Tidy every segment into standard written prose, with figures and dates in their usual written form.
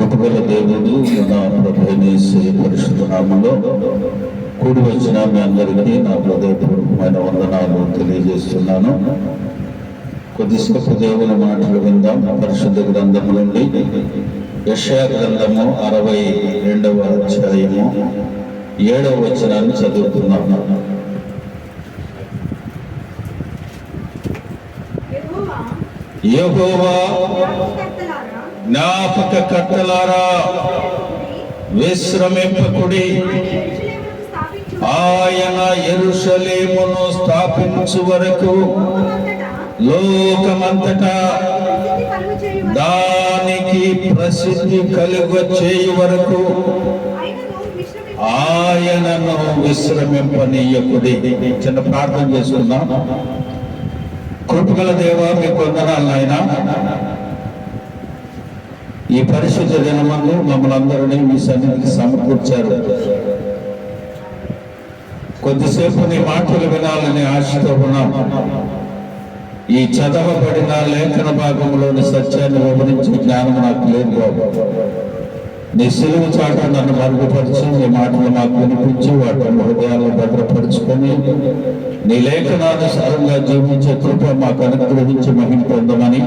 కృపగల దేవుడు నా ప్రభువైన యేసయ్య పరిశుద్ధ నామములో కూడి వచ్చిన మీ అందరికీ నా హృదయపూర్వకమైన వందనాలు తెలియజేస్తున్నాను. కొద్దిసేపు దేవుని మాటలు విందాం. పరిశుద్ధ గ్రంథము నుండి యెషయా గ్రంథము 62వ అధ్యాయము 7వ వచనాన్ని చదువుతున్నాను. యెహోవా జ్ఞాపకకర్తలారా విశ్రమింపకుడి, ఆయన యెరూషలేమును స్థాపించు వరకు లోకమంతటా దానికి ప్రసిద్ధి కలుగ చేయు వరకు ఆయనను విశ్రమింపనీయకుడి. చిన్న ప్రార్థన చేసుకుందాం. కృపగల దేవా, మీకు వందనాలు నాయనా. ఈ పరిశుద్ధ దినమందు మమ్మల్ని అందరినీ మీ సన్నిధికి సమకూర్చారు. కొద్దిసేపు నీ మాటలు వినాలని ఆశతో ఉన్నాం. ఈ చదవబడిన లేఖన భాగంలోని సత్యాన్ని వివరించే జ్ఞానం నాకు లేదు బాబు. నీ సిలువ చాట నన్ను మరుగుపరిచి నీ మాటలు మాకు వినిపించి వాటిని హృదయాలను భద్రపరుచుకొని నీ లేఖనానుసారంగా జీవించే కృప మాకు అనుగ్రహించి మహిమ పొందమని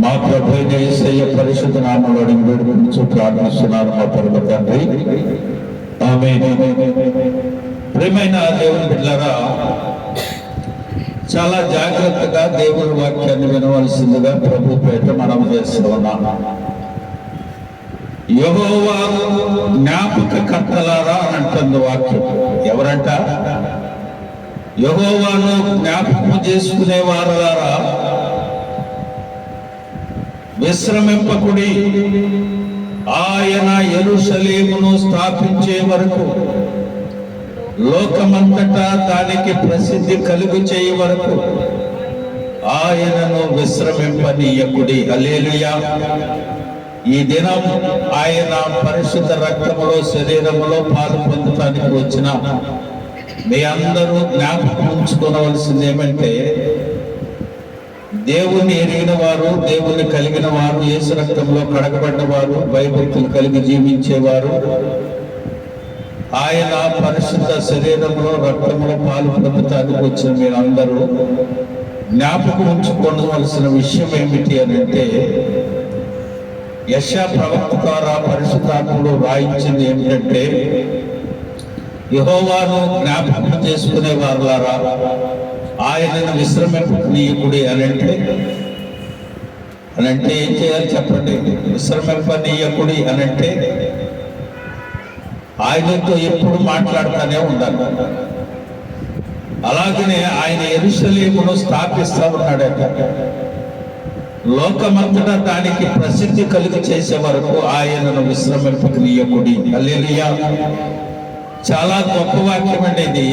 మా ప్రభువైన యేసయ్య పరిశుద్ధ నామములో అడిగి వేడుకుంటూ ప్రార్థిస్తున్నాను మా పరమ తండ్రి, ఆమేన్. ప్రియమైన దేవుని బిడ్డలారా, చాలా జాగ్రత్తగా దేవుని వాక్యాన్ని వినవలసిందిగా ప్రభు పేట మనం చేస్తూ ఉన్నాం. యెహోవా జ్ఞాపకకర్తలారా అని అంటుంది వాక్యం. ఎవరంట? యెహోవాను జ్ఞాపకం చేసుకునే వారులారా విశ్రమింపకుడి, ఆయన యెరూషలేమును స్థాపించే వరకు లోకమంతటా దానికి ప్రసిద్ధి కలుగు చేయ వరకు ఆయనను విశ్రమింపనీయకుడి. హల్లెలూయా. ఈ దినం ఆయన పరిశుద్ధ రక్తములో శరీరములో పాలు పొందటానికి వచ్చిన మీ అందరూ జ్ఞాపకం ఉంచుకోవలసింది ఏమంటే, దేవుణ్ణి ఎరిగిన వారు, దేవుణ్ణి కలిగిన వారు, యేసు రక్తంలో కడగబడ్డ వారు, భయభక్తులు కలిగి జీవించేవారు, ఆయన పరిశుద్ధ శరీరంలో రక్తంలో పాలు పొందటానికి వచ్చిన మీరందరూ జ్ఞాపకం ఉంచుకోవలసిన విషయం ఏమిటి అని అంటే, యెషయా ప్రవక్త ద్వారా పరిశుద్ధాత్ముడు రాయించింది ఏమిటంటే, యెహోవాను జ్ఞాపకం చేసుకునే వారులారా ఆయనను విశ్రమింపనీయకుడి అని అంటే ఏం చేయాలి చెప్పండి? విశ్రమింపనీయకుడి అని అంటే ఆయనతో ఎప్పుడు మాట్లాడుతూనే ఉండాలి. అలాగనే ఆయన యెరూషలేమును స్థాపిస్తా ఉన్నాడట. లోకమంతటా దానికి ప్రసిద్ధి కలుగ చేసే వరకు ఆయనను విశ్రమింపనీయకుడి. హల్లెలూయా. చాలా గొప్ప వాక్యం అండి ఇది.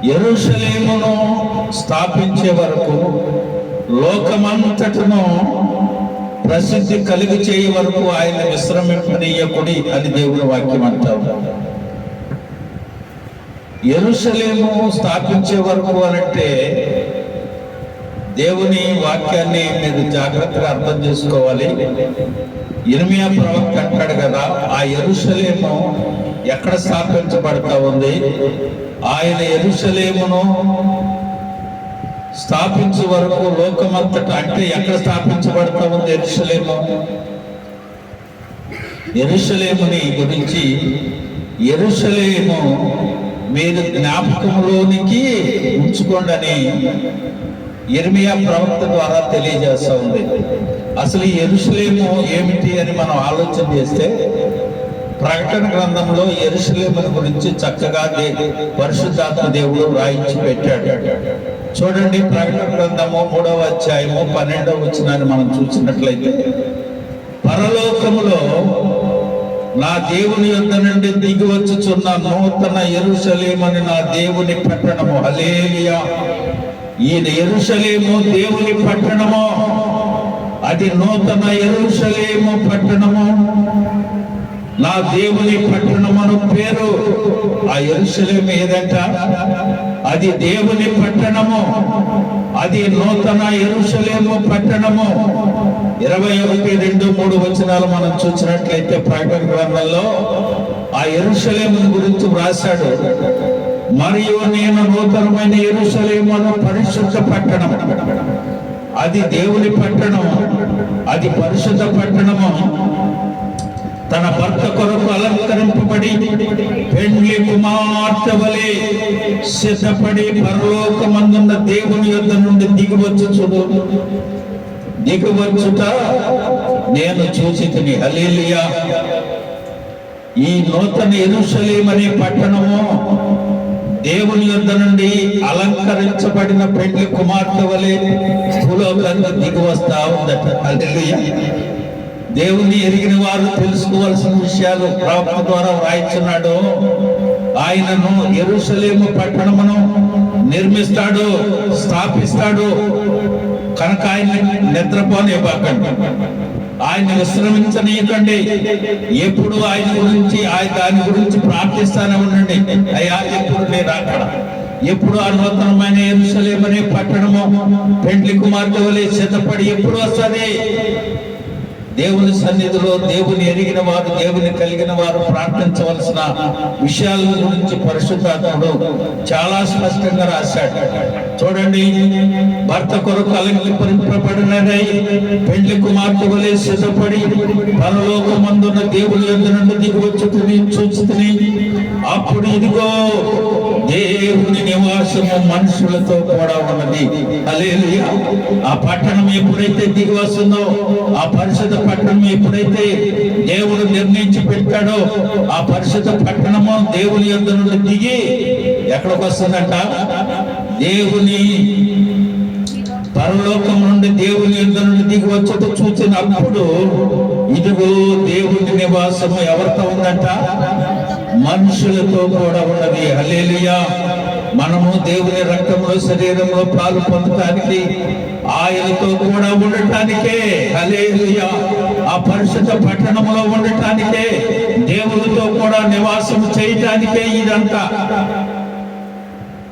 యెరూషలేమును స్థాపించే వరకు లోకమంతటను ప్రసిద్ధి కలిగి చేయ వరకు ఆయన విశ్రమింపనీయకుడి అని దేవుని వాక్యం అంటారు. యెరూషలేము స్థాపించే వరకు అనంటే దేవుని వాక్యాన్ని మీరు జాగ్రత్తగా అర్థం చేసుకోవాలి. ఇర్మియా ప్రవక్త అంటాడు కదా, ఆ యెరూషలేము ఎక్కడ స్థాపించబడతా ఉంది? ఆయన యెరూషలేమును స్థాపించే వరకు లోకమంతటా, అంటే ఎక్కడ స్థాపించబడతా ఉంది యెరూషలేము? యెరూషలేముని గురించి, యెరూషలేము మీరు జ్ఞాపకంలోనికి ఉంచుకోండి అని ఇర్మియా ప్రవక్త ద్వారా తెలియజేస్తా ఉంది. అసలు ఈ యెరూషలేము ఏమిటి అని మనం ఆలోచన చేస్తే, ప్రకటన గ్రంథంలో యెరూషలేమును గురించి చక్కగా పరిశుద్ధాత్మ దేవుడు రాయించి పెట్టాడు. చూడండి, ప్రకటన గ్రంథము 3వ అధ్యాయము 12వ వచనాన్ని మనం చూసినట్లయితే, పరలోకములో నా దేవుని యొద్ద నుండి దిగి వచ్చుచున్న నూతన యెరూషలేము అని నా దేవుని పట్టణము. హల్లెలూయా. ఈ యెరూషలేము దేవుని పట్టణము, అది నూతన యెరూషలేము పట్టణము, నా దేవుని పట్టణమును పేరు. ఆ యెరూషలేము ఏదంట? అది దేవుని పట్టణము, అది నూతన యెరూషలేము పట్టణము. 21, 2, 3 వచనాలు మనం చూసినట్లయితే ప్రకటన గ్రంథంలో ఆ యెరూషలేమును గురించి వ్రాశాడు. మరియు నేను నూతనమైన యెరూషలేమును పరిశుద్ధ పట్టణం, అది దేవుని పట్టణం, అది పరిశుద్ధ పట్టణము, తన భర్త కొరకు అలంకరింపబడి పెండ్లి కుమార్తె వలె సిద్ధపడి పరలోకమందున్న దేవుని యొద్ద నుండి దిగువచ్చుట నేను చూచితిని. హల్లెలూయా. ఈ నూతన యెరూషలేము అనే పట్టణము దేవుని యొద్ద నుండి అలంకరించబడిన పెండ్లి కుమార్తె వలె భూలోకంగా దిగి వస్తా ఉందట. హల్లెలూయా. దేవుని ఎరిగిన వారు తెలుసుకోవాల్సిన విషయాలు ప్రవక్త ద్వారా వ్రాయిస్తున్నాడు. ఆయనను యెరూషలేము పట్టణమును నిర్మిస్తాడు, స్థాపిస్తాడు కనుక ఆయన నిద్రపోనివ్వకండి, ఆయన విశ్రమించనీయకండి. ఎప్పుడు ఆయన గురించి దాని గురించి ప్రార్థిస్తానే ఉండండి. అయ్యా ఎప్పుడు నేను అక్కడ, ఎప్పుడు ఆ నూతనమైన యెరూషలేము అనే పట్టణము పెండ్లి కుమార్తె వలె సిద్ధపడి ఎప్పుడు వస్తుంది? దేవుని సన్నిధిలో దేవుని ఎరిగిన వారు, దేవుని కలిగిన వారు ప్రార్థించవలసిన విషయాల గురించి పరిశుద్ధాత్ముడు చాలా స్పష్టంగా రాశాడు. చూడండి, భర్త కొరకు అలంకరింపబడినదై పెండ్లి కుమార్తె వలె సిద్ధపడి పరలోకమందున్న దేవుని యొద్ద నుండి దిగివచ్చుకుని చూచుకుని, అప్పుడు ఇదిగో దేవుని నివాసము మనుషులతో కూడా ఉన్నది. హల్లెలూయా. ఆ పట్టణం ఎప్పుడైతే దిగి వస్తుందో, ఆ పరిశుద్ధ పట్టణం ఎప్పుడైతే దేవుడు నిర్ణయించి పెట్టాడో, ఆ పరిశుద్ధ పట్టణము దేవుని యొద్ద నుండి దిగి ఎక్కడికి వస్తుందంట? దేవుని పరలోకం నుండి దేవుని యొద్ద నుండి దిగి వచ్చేట చూసినప్పుడు ఇదిగో దేవుని నివాసము ఎవరితో ఉందంట? మనుషులతో కూడా ఉన్నది. హల్లెలూయా. మనము దేవుని రక్తంలో శరీరంలో పాలు పొందటానికి, ఆయనతో కూడా ఉండటానికే, హల్లెలూయా, ఆ పరిశుద్ధ పట్టణంలో ఉండటానికే, దేవునితో కూడా నివాసం చేయటానికే ఇదంతా.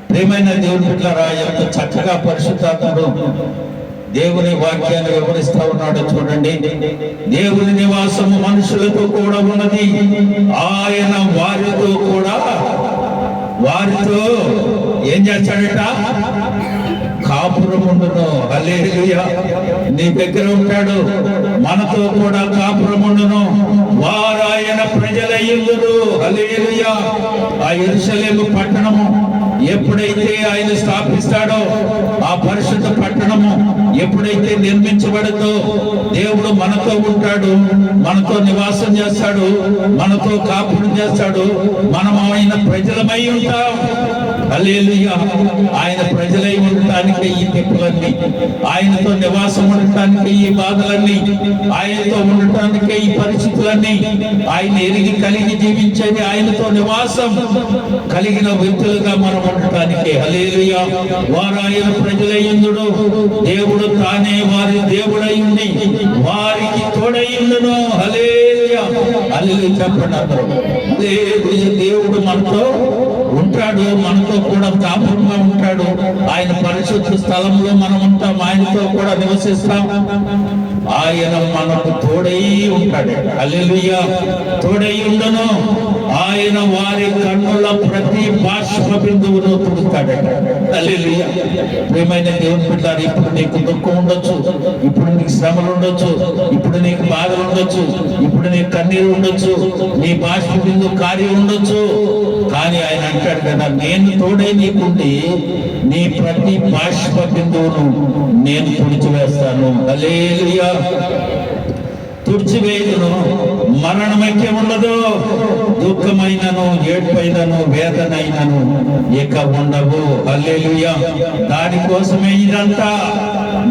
ప్రియమైన దేవుని బిడ్డలారా, ఎంత చక్కగా పరిశుద్ధాత్ముడు దేవుని వాక్యాన్ని వివరిస్తా ఉన్నాడో చూడండి. దేవుని నివాసము మనుషులతో కూడా ఉన్నది. ఆయన వారితో ఏం చేస్తాడట? కాపురముండును. హల్లెలూయా. నీ దగ్గర ఉంటాడు, మనతో కూడా కాపురముండును. వారు ఆయన ప్రజలయ్యుందురు. హల్లెలూయా. ఆ యెరూషలేము పట్టణము ఎప్పుడైతే ఆయన స్థాపిస్తాడో, ఆ పరిశుద్ధ పట్టణము ఎప్పుడైతే నిర్మించబడదో, దేవుడు మనతో ఉంటాడు, మనతో నివాసం చేస్తాడు, మనతో కాపురం చేస్తాడు. మనం ఆయన ప్రజలమై ఉంటాం. హల్లెలూయా. ఆయన ప్రజలై ఉండటానికి ఈ తిప్పులన్నీ, ఆయనతో నివాసం ఉండటానికి ఈ బాధలన్నీ, ఆయనతో ఉండటానికి ఈ పరిస్థితులన్నీ, ఆయన ఎరిగి కలిగి జీవించేది, ఆయనతో నివాసం కలిగిన వ్యక్తులుగా మనం ఉండటానికి. హల్లెలూయా. వారు ఆయన ప్రజలయ్యుందుడు, దేవుడు తానే వారి దేవుడై ఉండి వారికి తోడయ్యుండును. హల్లెలూయా. హల్లెలూయా చెప్పండి అందరూ. హల్లెలూయా. దేవుడు మనతో ఉంటాడు, మనతో కూడా కాపురంగా ఉంటాడు. ఆయన పరిశుద్ధ స్థలంలో మనం ఉంటాం, ఆయనతో కూడా నివసిస్తాం. ఆయన మనకు తోడై ఉంటాడు. హల్లెలూయా. తోడై ఉండను. ఆయన వారి కన్నుల ప్రతి బాష్ప బిందువును తుడుస్తాడట. హల్లెలూయా. ప్రియమైన దేవుని బిడ్డలారా, ఇప్పుడు నీకు దుఃఖం ఉండొచ్చు, ఇప్పుడు నీకు శ్రమలు ఉండొచ్చు, ఇప్పుడు నీకు బాధలు ఉండొచ్చు, ఇప్పుడు నీకు కన్నీరు ఉండొచ్చు, నీ బాష్ప బిందువు కార్యం ఉండొచ్చు. కానీ ఆయన అంటాడు కదా, నేను తోడే నీకుండి నీ ప్రతి బాష్ప బిందువును నేను తుడిచివేస్తాను. హల్లెలూయా. తుడిచివేయును. మరణమైక్యం ఉండదు. దుఃఖమైనను, ఏడ్పైనను, వేదనైనను ఇక ఉండవు. హల్లెలూయా. దానికోసమే ఇదంతా,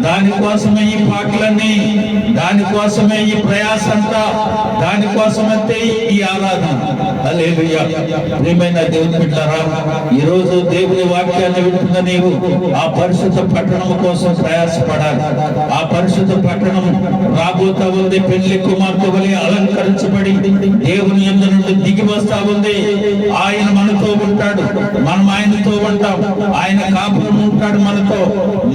దానికోసమే ఈ పాటలన్నీ, దానికోసమే ఈ ప్రయాస అంతా, దానికోసమంతే ఈ ఆరాధన. హల్లెలూయా. ప్రియమైన దేవుని బిడ్డలారా, ఈ రోజు దేవుని వాక్యాన్ని వింటున్న నీవు ఆ పరిశుద్ధ పట్టణం కోసం ప్రయాసపడాలి. ఆ పరిశుద్ధ పట్టణం రాబోతా ఉంది, పెళ్లి కుమార్తె వలె అలంకరించబడి దేవుని యందు నుండి దిగి వస్తా ఉంది. ఆయన మనతో ఉంటాడు, మనం ఆయనతో ఉంటాం. ఆయన కాపురం ఉంటాడు మనతో,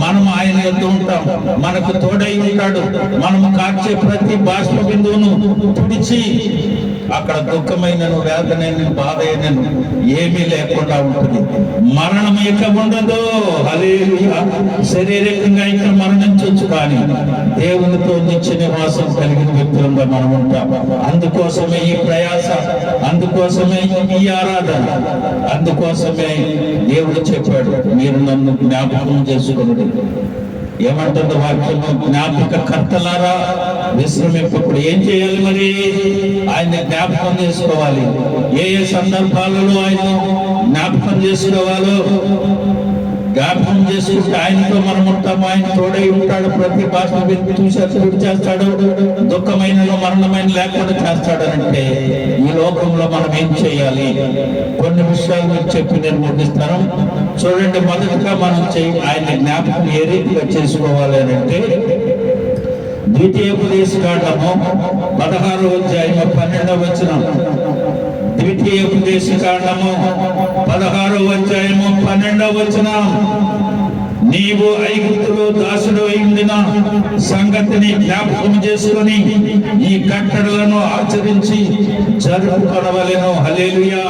మనం ఆయన యందు ఉంటాం. మనకు తోడై ఉంటాడు, మనము కార్చే ప్రతి బాష్ప బిందువును తుడిచి అక్కడ దుఃఖమైనను, వేదనైన, బాధ అయినను ఏమీ లేకుండా ఉంటుంది. మరణం ఇక ఉండదు. హల్లెలూయా. శారీరకంగా ఇక్కడ మరణించవచ్చు, కానీ దేవునితో నిత్య నివాసం కలిగిన వ్యక్తులుగా మనం ఉంటాం. అందుకోసమే ఈ ప్రయాస, అందుకోసమే ఈ ఆరాధన, అందుకోసమే దేవుడు చెప్పాడు, మీరు నన్ను జ్ఞాపకం చేసుకున్నది. ఏమంటుంది వాక్యము? జ్ఞాపక కర్తలారా విశ్రమింపప్పుడు ఏం చేయాలి? మరి ఆయన జ్ఞాపకం చేసుకోవాలి. ఏ ఏ సందర్భాలలో ఆయన జ్ఞాపకం చేసుకోవాలో జ్ఞాపకం చేసుకుంటే ఆయనతో మనం ఉంటాము. ఆయన తోడై ఉంటాడు. ప్రతి భాష చూసేటప్పుడు చేస్తాడు. దుఃఖమైన, మరణమైన లేకుండా చేస్తాడనంటే ఈ లోకంలో మనం ఏం చేయాలి? కొన్ని విషయాలు మీకు చెప్పి నేను ముగిస్తాను. చూడండి, మొదటగా మనం ఆయన జ్ఞాపకం ఏ రీతిగా చేసుకోవాలి అని అంటే, ద్వితీయోపదేశకాండము 16వ అధ్యాయము 12వ వచనం. ద్వితీయోపదేశకాండము 16వ అధ్యాయము 12వ వచనం. నీవు ఐగుప్తులో దాసుడు అయిందిన సంగతిని జ్ఞాపకం చేసుకొని ఈ కట్టడలను ఆచరించి జరుపుకొనవలెను. హల్లెలూయా.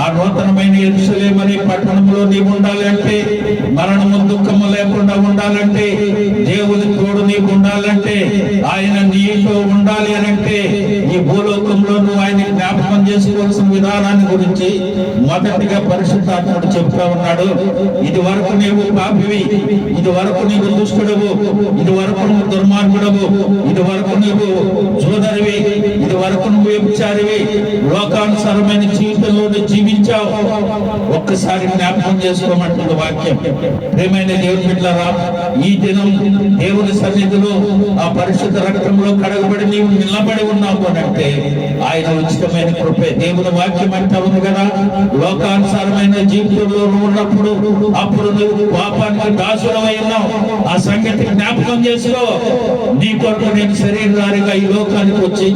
ఆ నూతనమైన యెరూషలేము అనే పట్టణంలో నీవు ఉండాలంటే, మరణము, దుఃఖము లేకుండా ఉండాలంటే, దేవుని తోడు నీకు ఉండాలంటే, ఆయన నీతో ఉండాలి అనంటే, ఈ భూలోకంలో నువ్వు ఆయన జ్ఞాపకం చేసుకోవాల్సిన విధానాన్ని గురించి మొదటిగా పరిశుద్ధాత్ముడు చెప్తా ఉన్నాడు. ఇది వరకు నీవు పాపివి, ఇది వరకు నీవు దుష్టుడవు, ఇది వరకు నువ్వు దుర్మార్గుడవు, ఇది వరకు నువ్వు జోదరివి, ఇది వరకు నువ్వు వ్యభిచారివి, లోకానుసారమైన జీవితంలో జీవించావు. ఒక్కసారి జ్ఞాపకం చేసుకోమంటుంది వాక్యం. ప్రియమైన దేవుని బిడ్డలారా, ఈ దినం దేవుని సన్నిధిలో ఆ పరిశుద్ధ రక్తంలో కడగబడి నీవు నిలబడి ఉన్నావు అంటే ఆయన ఉచితమైన కృపే. దేవుని వాక్యం అంటా ఉంది కదా, లోకానుసారమైన జీవితంలో ఉన్నప్పుడు అప్పుడు నువ్వు పాపానికి దాసుడవై ఉన్నావు. ఆ సంగతి జ్ఞాపకం చేసుకో. నీ కొరకు నేను శరీరధారిగా ఈ లోకానికి వచ్చి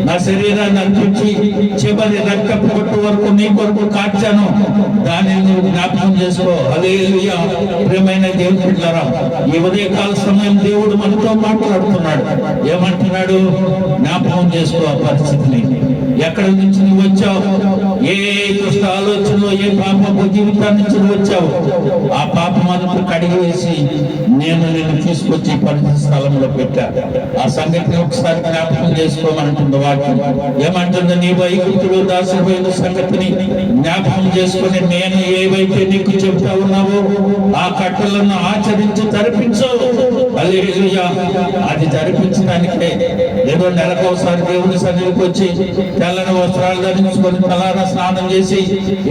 నా శరీరాన్ని అర్పించి చివరి రక్తపు కొట్టు వరకు నీ కొరకు కార్చాను. దానిని నువ్వు జ్ఞాపకం చేసుకో. హల్లెలూయా. ప్రియమైన దేవుని బిడ్డలారా, ఈ ఉదయకాల సమయం దేవుడు మనతో మాట్లాడుతున్నాడు. ఏమంటున్నాడు? జ్ఞాపకం చేసుకో ఆ పరిస్థితిని. ఎక్కడి నుంచి నువ్వు వచ్చావు, ఏ దుష్ట ఆలోచనలో, ఏ పాపపు జీవితాన్ని నుంచి నువ్వు వచ్చావు, ఆ పాపం అంతా కడిగి వేసి నేను నిన్ను తీసుకొచ్చి పరిశుద్ధ స్థలంలో పెట్టా. ఆ సంగతిని ఒకసారి జ్ఞాపకం చేసుకోమంటుంది వాక్యం. ఏమంటుంది? నీ ఐగుప్తులో దాసిపోయిన సంగతిని జ్ఞాపకం చేసుకుని నేను ఏవైతే నీకు చెప్తా ఉన్నావో ఆ కట్టలను ఆచరించి జరిపించు. హల్లెలూయా. అది జరిపించడానికే ఏదో నెలకోసారి దేవుని సన్నిధికి వచ్చి తెల్లని వస్త్రాలు ధరించుకొని తలారా స్నానం చేసి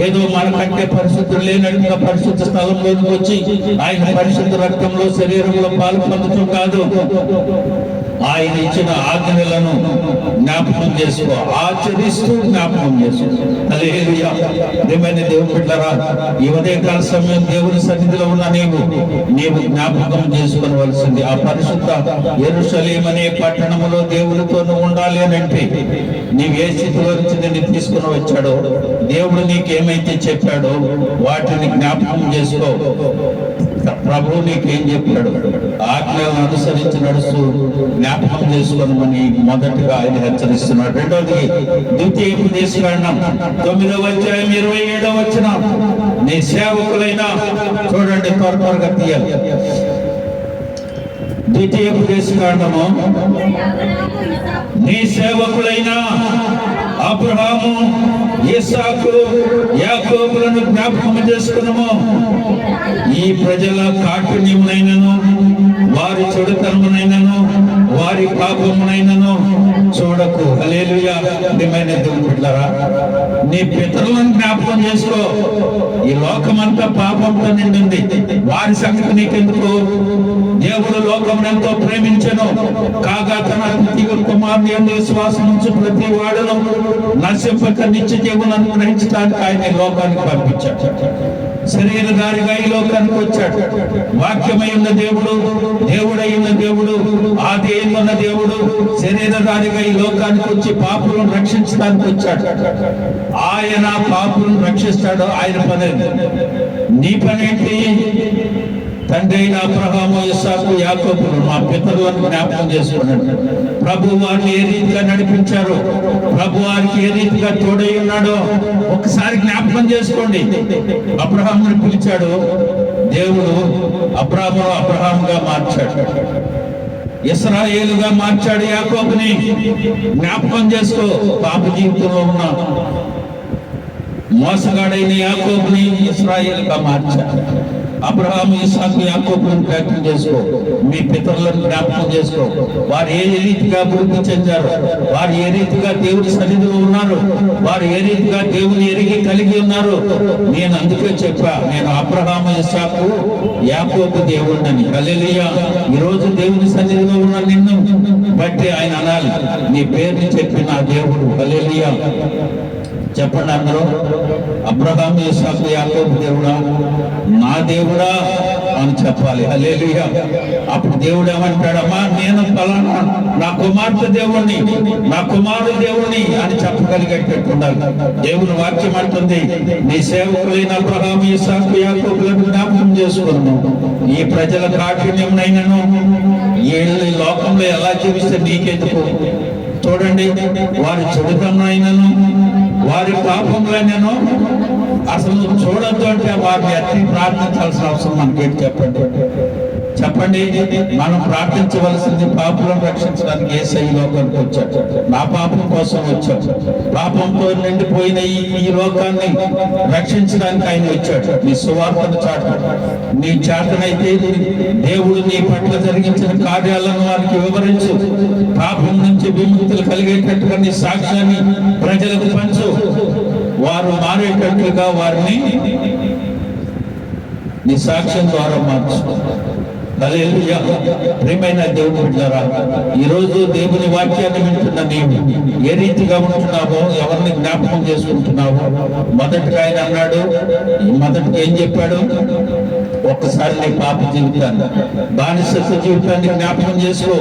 ఏదో మనకంటే పరిశుద్ధులు లేనట్టుగా పరిశుద్ధ స్థలంలోకి వచ్చి ఆయన పరిశుద్ధ రక్తంలో, శరీరంలో పాలు పొందుతూ కాదు, ఆయన ఇచ్చిన ఆజ్ఞలను జ్ఞాపకం చేసుకో, ఆచరిస్తూ జ్ఞాపకం చేసుకో. హల్లెలూయా. ప్రియమైన దేవుని బిడ్డలారా, ఈ ఉదయకాల సమయం దేవుని సన్నిధిలో ఉన్న నీవు జ్ఞాపకం చేసుకోవలసింది ఆ పరిశుద్ధ యెరూషలేము అనే పట్టణములో దేవునితో ఉండాలి అని అంటే నీవు ఏ స్థితిలో నుంచి నిన్ను తీసుకుని వచ్చాడో, దేవుడు నీకేమైతే చెప్పాడో వాటిని జ్ఞాపకం చేసుకో. ప్రభువు నీకేం చెప్పాడు, ఆజ్ఞలను అనుసరించి నడుస్తూ జ్ఞాపకం చేసుకోమని మొదటిగా ఆయన హెచ్చరిస్తున్నాడు. రెండవది ద్వితీయోపదేశకాండం 9వ అధ్యాయం 27వ వచనం. నీ సేవకులైనా, చూడండి త్వరగా తీయాలి. ద్వితీయోపదేశకాండము, నీ సేవకులైన అబ్రహాము, ఇస్సాకు, యాకోబులను జ్ఞాపకం చేసుకున్నాము. ఈ ప్రజల కాఠిన్యమునైనను, వారి చెడుతనమునైనను, వారి పాపమునైనను చూడకు. హల్లెలూయా. ప్రియమైన దేవుని బిడ్డలారా, నీ పితరులను జ్ఞాపకం చేసుకో. ఈ లోకమంతా పాపంతో నిండింది. వారి సంగతి నీకెందుకు? దేవుడు లోకం ఎంతో ప్రేమించెను కాగా తన ద్వితీయ కుమారుని యందు విశ్వాసం నుంచి ప్రతి వాడును నశింపక నిత్య జీవనం అనుగ్రహించడానికి ఆయన లోకానికి పంపించాడు. శరీరధారిగా ఈ లోకానికి వచ్చాడు. వాక్యమై ఉన్న దేవుడు, దేవుడై ఉన్న దేవుడు, ఆది ఉన్న దేవుడు శరీరధారిగా ఈ లోకానికి వచ్చి పాపులను రక్షించడానికి వచ్చాడు. ఆయన పాపులను రక్షిస్తాడు. ఆయన పని. నీ పనేంటి? తండ్రి అయిన అబ్రహాము, ఇస్సాకు, యాకోబులు మా పితరులను జ్ఞాపకం చేసుకున్నాడు. ప్రభు వారిని ఏ రీతిగా నడిపించారు, ప్రభు వారికి ఏ రీతిగా తోడై ఉన్నాడో ఒకసారి జ్ఞాపకం చేసుకోండి. అబ్రహాముని పిలిచాడు దేవుడు, అబ్రహాముగా మార్చాడు, ఇశ్రాయేలుగా మార్చాడు. యాకోబుని జ్ఞాపకం చేసుకో. పాప జీవితంలో ఉన్న మోసగాడైన యాకోబుని ఇశ్రాయేలుగా మార్చాడు. అబ్రహాము, ఇస్సాకు, యాకోబులను జ్ఞాపకం చేసుకో. మీ పితరులను జ్ఞాపకం చేసుకో. వారు ఏ రీతిగా అభివృద్ధి చెందారు, వారు ఏ రీతిగా దేవుని సన్నిధిలో ఉన్నారు, వారు ఏ రీతిగా దేవుని ఎరిగి కలిగి ఉన్నారు. నేను అందుకే చెప్పా, నేను అబ్రహాము, ఇస్సాకు, యాకోబు దేవుడిని. హల్లెలూయా. ఈరోజు దేవుని సన్నిధిలో ఉన్న నిన్ను బట్టి ఆయన అనాలి, నీ పేరుని చెప్పి నా దేవుడు. హల్లెలూయా. చెప్పండి అందరూ, అబ్రహాము, ఇస్సాకు, యాకోబు దేవుడా, నా దేవుడా అని చెప్పాలి. హల్లెలూయా. అప్పుడు దేవుడు ఏమంటాడమ్మా, నేను ఫలానా నా కుమార్తె దేవుణ్ణి, నా కుమారుడు దేవుణ్ణి అని చెప్పగలిగేటట్టు ఉండాలి. దేవుని వాక్యం అంటుంది, నీ సేవకులైన అబ్రహాము, ఇస్సాకు, యాకోబులను జ్ఞాపకం చేసుకున్నాను. ఈ ప్రజల కాఠిన్యమునైనను వీళ్ళు లోకంలో ఎలా జీవిస్తే నీకెందుకు? చూడండి, వారి చెడుతనైనను వారి పాపంలోనేను అసలు చూడద్దు అంటే వారిని ఎత్తి ప్రార్థించాల్సిన అవసరం మనకేంటి? చెప్పండి. మనం ప్రార్థించవలసింది పాపులను రక్షించడానికి. యేసయ్య లోకానికి వచ్చాడు, నా పాపం కోసం వచ్చాడు. పాపంతో నిండిపోయిన ఈ లోకాన్ని రక్షించడానికి ఆయన వచ్చాడు. నీ సువార్తను చాటాడు. నీ చాటనైతే దేవుడు నీ పట్ల జరిగించిన కార్యాలను వారికి వివరించు. పాపం నుంచి విముక్తులు కలిగేటట్టుగా నీ సాక్ష్యాన్ని ప్రజలకు పంచు. వారు మారేటట్లుగా వారిని నీ సాక్ష్యం ద్వారా మార్చు. హల్లెలూయా. ప్రియమైన దేవుని బిడ్డలారా, ఈరోజు దేవుని వాక్యాన్ని వింటున్న నీవు ఏ రీతిగా ఉంటున్నావో, ఎవరిని జ్ఞాపకం చేసుకుంటున్నావో? మొదటిగా ఆయన అన్నాడు, మొదటిగా ఏం చెప్పాడు? ఒక్కసారి నీ పాప జీవితాన్ని, బానిసత్వ జీవితాన్ని జ్ఞాపకం చేసుకో.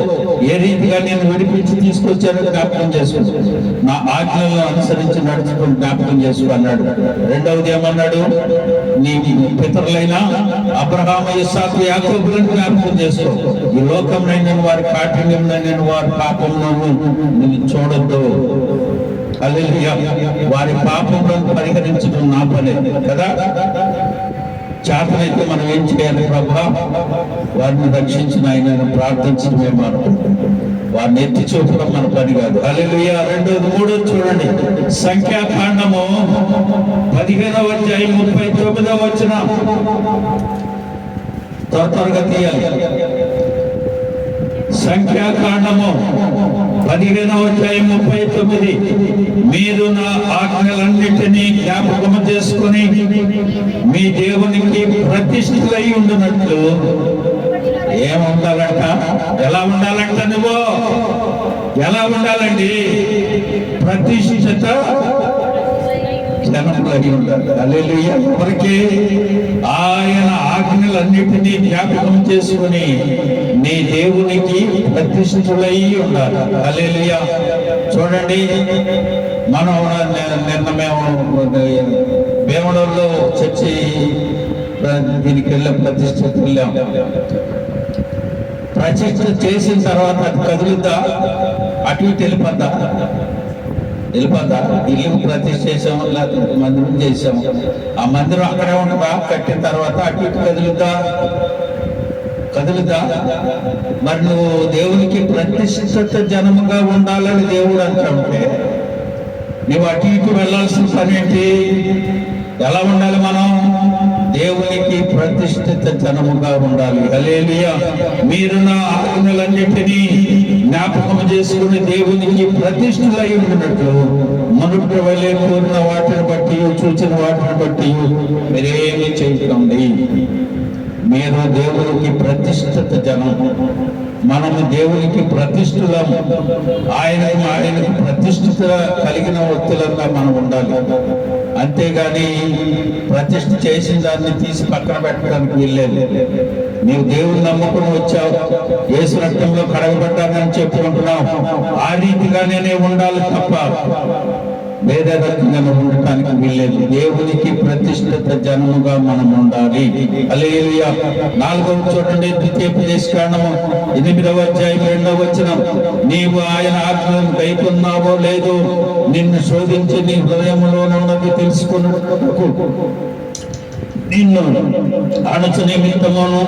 ఏ రీతిగా నేను విడిపించి తీసుకొచ్చానో జ్ఞాపకం చేసుకో. నా ఆజ్ఞలను అనుసరించి నడుచుకుని జ్ఞాపకం చేసుకో అన్నాడు. రెండవది ఏమన్నాడు? నీ పితరులైన అబ్రహాము, ఇస్సాకు, యాకోబులను జ్ఞాపకం చేసుకో. ఈ లోకంలో వారి కాఠిన్యంలో వారి పాపంలో నువ్వు చూడొద్దు. హల్లెలూయా. వారి పాపములను పరిహరించడం నా పనే కదా. చేతనైతే మనం ఏం చేయాలి? ప్రభా, వారిని రక్షించిన ఆయన ప్రార్థించడమే మనం, వారిని ఎత్తి చూపడం మన పని కాదు. హల్లెలూయా. రెండోది, మూడోది చూడండి, సంఖ్యాకాండము 15వ అధ్యాయం 39వ వచనం. త్వరగా తీయాలి. సంఖ్యాకాండము 15వ అధ్యాయం 39. మీరు నా ఆజ్ఞలన్నిటినీ జ్ఞాపకము చేసుకుని మీ దేవునికి ప్రతిష్ఠులై ఉండునట్లు ఏముండాలంట? ఎలా ఉండాలంట? నువ్వు ఎలా ఉండాలండి? ప్రతిష్ఠిత జనములై ఉండాలి. హల్లెలూయా. ఎవరికి? ఆయన ఆజ్ఞలన్నిటినీ జ్ఞాపకం చేసుకుని నీ దేవునికి ప్రతిష్ఠులై ఉండాలి. హల్లెలూయా. చూడండి, మనం నిన్న మేము భీమడోల్లో చర్చి దీనికి వెళ్ళాం, ప్రతిష్ఠకు వెళ్ళాం. ప్రతిష్ఠ చేసిన తర్వాత అది కదులుద్దా? అటు ఇటు వెళ్ళిపోద్దా? ఇల్లు ప్రతిష్ఠ చేసాము, లేకపోతే మందిరం చేసాము. ఆ మందిరం అక్కడే ఉండదా? కట్టిన తర్వాత అటు ఇటు కదులుదా? మరి నువ్వు దేవునికి ప్రతిష్ఠిత జనముగా ఉండాలని దేవుడు అంటుంటే నువ్వు అటు ఇటు వెళ్ళాల్సిన పని ఏంటి? ఎలా ఉండాలి మనం? దేవునికి ప్రతిష్ఠిత జనముగా ఉండాలి. హల్లెలూయా. మీరు నా ఆజ్ఞలన్నిటినీ జ్ఞాపకం చేసుకుని దేవునికి ప్రతిష్ఠులై ఉండినట్లు మనుష్య వలె కోరిన వాటిని బట్టి, చూచిన వాటిని బట్టి మీరేమీ చేయకండి. మీరు దేవునికి ప్రతిష్ఠిత జనం. మనము దేవునికి ప్రతిష్ఠులము. ఆయనకు ప్రతిష్ఠిత కలిగిన వ్యక్తులంగా మనం ఉండాలి. అంతేగాని ప్రతిష్ఠ చేసిన దాన్ని తీసి పక్కన పెట్టడానికి వీల్లేదు. నీవు దేవుని నమ్ముకుని వచ్చావు, యేసు రక్తంలో కడగబడ్డానని చెప్పుకుంటున్నావు. ఆ రీతిగానే ఉండాలి తప్ప వేరే రకంగా ఉండటానికి వీల్లేదు. దేవునికి ప్రతిష్ఠిత జనముగా మనం ఉండాలి. హల్లెలూయా. 4వ చూడండి, ద్వితీయోపదేశకాండము 8వ అధ్యాయం 2వ వచనం. నీవు ఆయన ఆజ్ఞలను కైకొన్నావో లేదో నిన్ను శోధించి నీ హృదయములోనున్నది తెలుసుకున్నట్టుకు నిన్ను అణచు నిమిత్తమును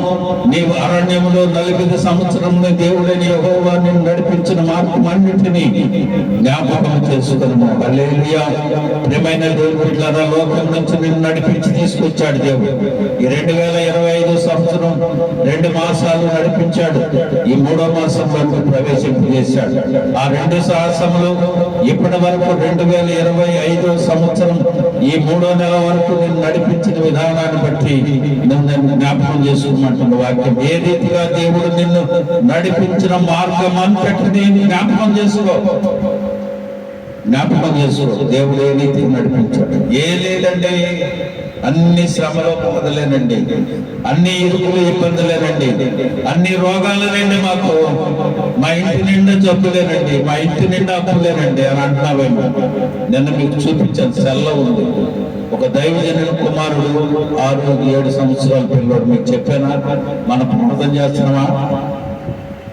నీవు అరణ్యములో 40 సంవత్సరములు దేవుడైన యెహోవా నిన్ను నడిపించిన మార్గమన్నిటినీ జ్ఞాపకం చేసుకును. హల్లెలూయా. ప్రియమైన దేవుని బిడ్డలారా, లోకం నుంచి నిన్ను నడిపించి తీసుకొచ్చాడు దేవుడు. ఈ 2025 సంవత్సరం 2 మాసాలు నడిపించాడు. ఈ 3వ మాసంలో ప్రవేశింపజేశాడు. ఆ 2 సాహసములు ఇప్పటి వరకు 2025 సంవత్సరం ఈ 3వ నెల వరకు నిన్ను నడిపించిన విధానాన్ని బట్టి నువ్వు నన్ను జ్ఞాపకం చేసుకోమంటున్న వాక్యం. ఏ రీతిగా దేవుడు నిన్ను నడిపించిన మార్గం అంతటిని జ్ఞాపకం చేసుకో. దేవుడు ఏ రీతికి నడిపించాడు. ఏ లేదండి, అన్ని శ్రమలో బాధలేనండి, అన్ని ఇరుకులు ఇబ్బందులేనండి, అన్ని రోగాలనండి, మా ఇంటి నిండా జబ్బులేనండి, మా ఇంటి నిండా అప్పులేనండి అని అంటున్నావేమో. నిన్న మీకు చూపించాను, సెల్ల ఉంది. ఒక దైవజనుల కుమారుడు 6-7 సంవత్సరాల పిల్లడు. మీకు చెప్పానా? మనం ప్రార్థన చేస్తున్నామా?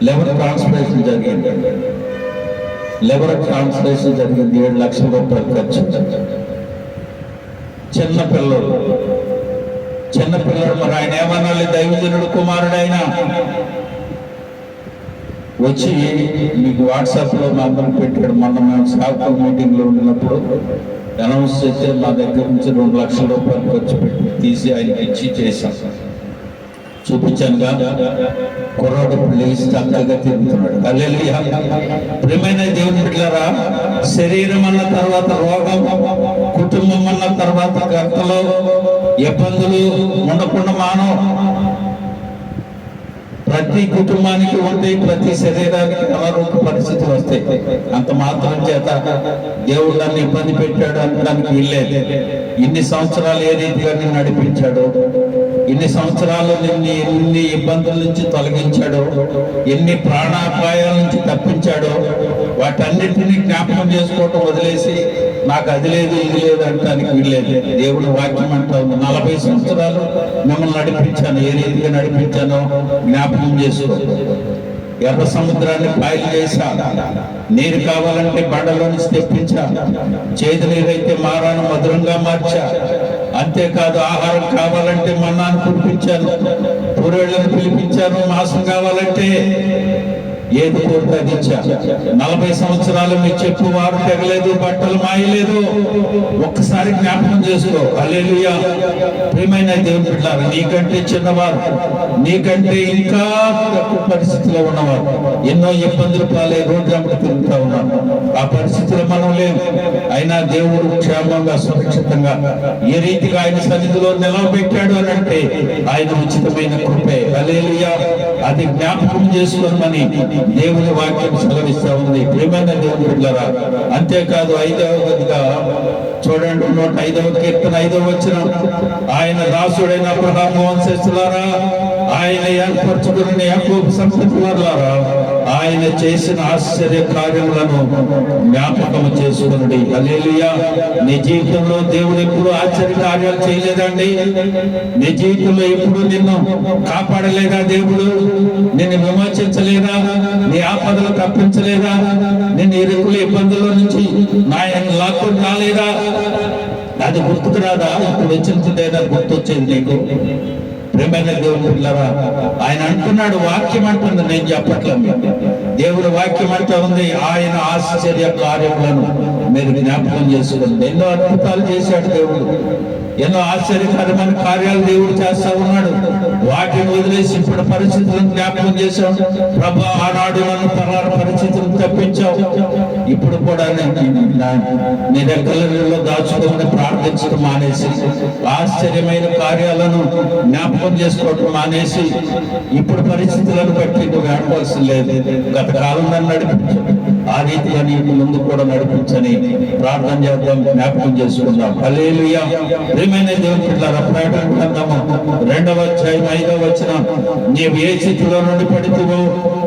లివర్ ట్రాన్స్ప్లాంటేషన్ జరిగింది. 7 లక్షల రూపాయలు ఖర్చు. చిన్న పిల్లడు. మరి ఆయన ఏమన్నా దైవజనుడు కుమారుడు అయినా వచ్చి మీకు వాట్సాప్లో మా అందరం పెట్టాడు. మొన్న మేము సాఫ్ట్వేర్ మీటింగ్లో ఉన్నప్పుడు అనౌన్స్ చేస్తే మా దగ్గర నుంచి 2 లక్షల రూపాయలు ఖర్చు పెట్టి తీసి ఆయనకి ఇచ్చి చేశాం. చూపించానుగా. కుర్రాడు ప్లేస్ చక్కగా తిరుగుతున్నాడు. హల్లెలూయా. ప్రియమైన దేవుని బిడ్డలారా, శరీరం అన్న తర్వాత రోగం, కుటుంబం అన్న తర్వాత గర్తలు, ఇబ్బందులు ఉండకుండా మానవ ప్రతి కుటుంబానికి ఉంటాయి, ప్రతి శరీరానికి అనారోగ్య పరిస్థితులు వస్తాయి. అంత మాత్రం చేత దేవుడు నన్ను ఇబ్బంది పెట్టాడు అనడానికి వీల్లేదు. ఇన్ని సంవత్సరాలు ఏ రీతిగా నిన్ను నడిపించాడు, ఇన్ని సంవత్సరాలు నిన్ను ఎన్ని ఇబ్బందుల నుంచి తొలగించాడో, ఎన్ని ప్రాణాపాయాల నుంచి తప్పించాడో, వాటన్నిటినీ జ్ఞాపకం చేసుకోవటం వదిలేసి నాకు అది లేదు ఇది లేదు అనడానికి వీల్లేదు. దేవుడు వాక్యం అంటా ఉంది, 40 సంవత్సరాలు మిమ్మల్ని నడిపించాను, ఏ రీతిగా నడిపించానో జ్ఞాపకం చేసుకో. ఎర్ర సముద్రాన్ని పాయలు చేశా, నీరు కావాలంటే బండలో నుంచి తెప్పించా, చేదు నీరైతే మారాను మధురంగా మార్చా. అంతేకాదు, ఆహారం కావాలంటే మన్నాను కురిపించాను, పూరేళ్లను పిలిపించాను, మాంసం కావాలంటే ఏది కోరితే అది ఇచ్చా. 40 సంవత్సరాలు మీ చెప్పు వారు తెగలేదు, బట్టలు మాయలేదు. ఒక్కసారి జ్ఞాపకం చేసుకో. హల్లెలూయా. ప్రియమైన దేవుని బిడ్డలారా, నీకంటే చిన్నవారు, నీకంటే ఇంకా తక్కువ పరిస్థితిలో ఉన్నవారు ఎన్నో ఇబ్బందులు పాలే రోడ్డు వెంబడి తిరుగుతూ ఉన్నారు. ఆ పరిస్థితిలో మనం లేము. అయినా దేవుడు క్షేమంగా సురక్షితంగా ఏ రీతిగా ఆయన సన్నిధిలో నిలవబెట్టాడు అని అంటే ఆయన ఉచితమైన కృపే. హల్లెలూయా. అది జ్ఞాపకం చేసుకోమని దేవుని వాక్యం సెలవిస్తా ఉంది. ప్రియమైన దేవుని బిడ్డలారా, అంతేకాదు 5వ గదిగా చూడండి, 105వ కీర్తన 5వ వచనం. ఆయన దాసుడైన అబ్రహాము వంశస్థులారా, ఆయన ఏర్పరచుకున్న యాకోబు సంతతి వారులారా, ఆయన చేసిన ఆశ్చర్య కార్యములను జ్ఞాపకం చేసుకునండి. హల్లెలూయా. నీ జీవితంలో దేవుడు ఎప్పుడు ఆశ్చర్య కార్యాలు చేయలేదండి? నీ జీవితంలో ఎప్పుడు నిన్ను కాపాడలేదా? దేవుడు నిన్ను విమోచించలేదా? నీ ఆపదలు తప్పించలేదా? నిన్ను ఇరుకుల ఇబ్బందుల నుంచి ఆయన లాక్కొని రాలేదా? అది గుర్తుకు రాదా? ఇప్పుడు వచ్చిందేదా గుర్తొచ్చేది నీకు? ప్రియమైన దేవుని బిడ్డలారా, ఆయన అంటున్నాడు, వాక్యం అంటుంది, నేను చెప్పట్లేదు. దేవుని వాక్యం అంటూ ఉంది, ఆయన ఆశ్చర్య కార్యములను మీరు జ్ఞాపకం చేసుకోండి. ఎన్నో అద్భుతాలు చేశాడు దేవుడు, ఎన్నో ఆశ్చర్యకరమైన కార్యాలు దేవుడు చేస్తా ఉన్నాడు. వాటిని వదిలేసి ఇప్పుడు పరిస్థితులను జ్ఞాపకం చేశాం. ప్రభు, ఆనాడు నన్ను పరార పరిస్థితులను తప్పించావు, ఇప్పుడు కూడా నీ దగ్గరలో దాచుకొని ప్రార్థించడం మానేసి, ఆశ్చర్యమైన కార్యాలను జ్ఞాపకం చేసుకోవటం మానేసి, ఇప్పుడు పరిస్థితులను బట్టి నువ్వు ఆడవలసిన లేదు. గత కాలం నన్ను నడిపించావు, ఆ రీతిగా నీకు ముందు కూడా నడిపించని ప్రార్థన చేద్దాం, జ్ఞాపకం చేసుకుందాం. హల్లెలూయా. ప్రియమైన దేవుని బిడ్డలారా, ప్రకటన గ్రంథము 2వ అధ్యాయం 5వ వచనం, నీవు ఏ స్థితిలో నుండి పడితివో